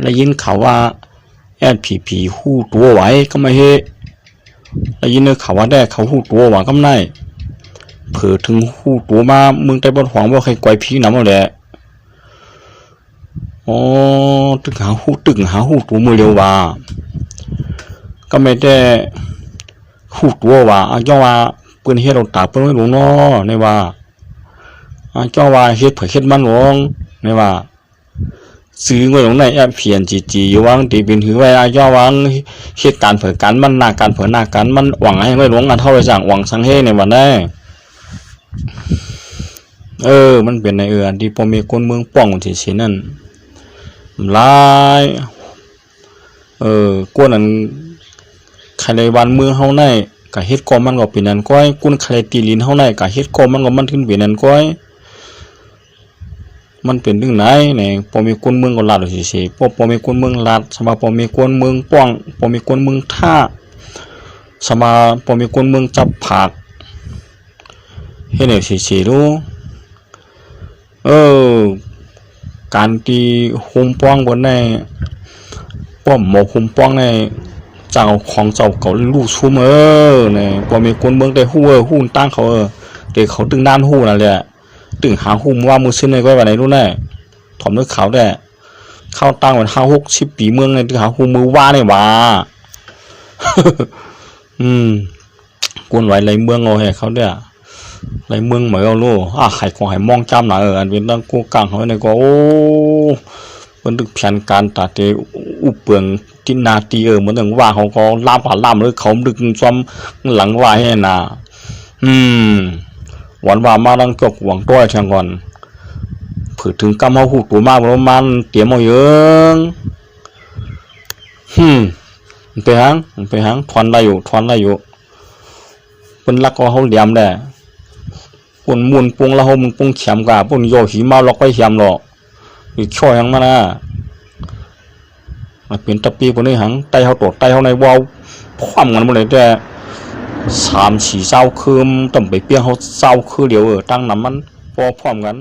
ได้ยินข่าวว่าแอดผีหู้ตัวไว้ก็ไม่เฮได้ยินข่าวว่าได้เขาหู้ตัวว่าก็ไม่เผื่อถึงหู้ตัวมามึงได้บนหวังว่าใครไกวผีน้ำเอาแหละอ๋อตึงหาหู้ตัวมือเร็วว่าก็ไม่ได้หู้ตัวว่าเจ้าว่าเปิ้นเฮ็ดเราตาเปิ้นไม่หลงเนาะในว่าเจ้าว่าเฮ็ดเผื่อเฮ็ดมันหลงในว่าซื้อไว้ตรงไหนเพียนจีอยู่วังตีเป็นถือไว้เจ้าวังเฮ็ดการเผื่อการมันหน้าการเผื่อหน้าการมันหวังให้ไม่หลงเท่าไรสั่งหวังสังเฮในวันได้มันเป็นในอันที่พอมีคนเมืองป้องสินั่นหลายกวนนั้นใครในวันเมืองเฮาในก็เฮ็ดก่อมันก็เป็นนั่นก้อยกุนใครตีลินเฮาในก็เฮ็ดก่อมันก็มันขึ้นเป็นนั่นก้อยมันเป็นเรื่องไหนเนี่ยพอมีคนเมืองก็ลาดสิพอมีคนเมืองลาดสมาพอมีคนเมืองป้องพอมีคนเมืองท่าสมาพอมีคนเมืองจับผักเฮ็ดเนี่ยสิรู้การตีหุมป้องบนในป้อมหมอหุมป้องในเจ้าของเจ้าเก่าลูกชุ่มเนี่ยพอมีคนเมืองได้หู้ตั้งเขาเด็กเขาตึงด้านหู้นั่นแหละตึงหาหูมว่ามือซื้อในก้อยวันไหนรู้แน่ถอมด้วยขาวได้เข้าตั้งวัน50-60 ปีเมืองในตึงหาหูมือว่าเนี่ยว่ากวนไหวไรเมืองเอาให้เขาเนี่ยไรเมืองเหมือนเอาลูกไข่ของไข่มองจำหนาอันเป็นตั้งกูกลางเขาเนี่ยก็โอ้มันตึกแผนการตัดเตอุเปลืองกินนาตีเหมือนถึงว่าเขาก็ล่ามเลยเขาดึกซ้ำหลังว่าให้นาวันว่ามาดังจกหวังต้อยแทงก่อนผือถึงกำเอาหูตัวมากประมาณเตรียมเอาเยอะไปหางทอนได้อยู่เป็นลักก็เขาเหลี่ยมได้ปุ่นมุนปุงแล้วเขามึงปุงเขียมกะปุ่นโยหีมาล็อกไปเขียมหรอกอีกช่อยหางมานะเปลี่ยนตะปีปุ่นนี้หางไตเขาตดไตเขาในวาวพร้อมกันหมดเลยแต่3-4 เจ้าคืมต่ำไปเปี้ยเขาเจ้าคือเดียวตั้งน้ำมันพร้อมกัน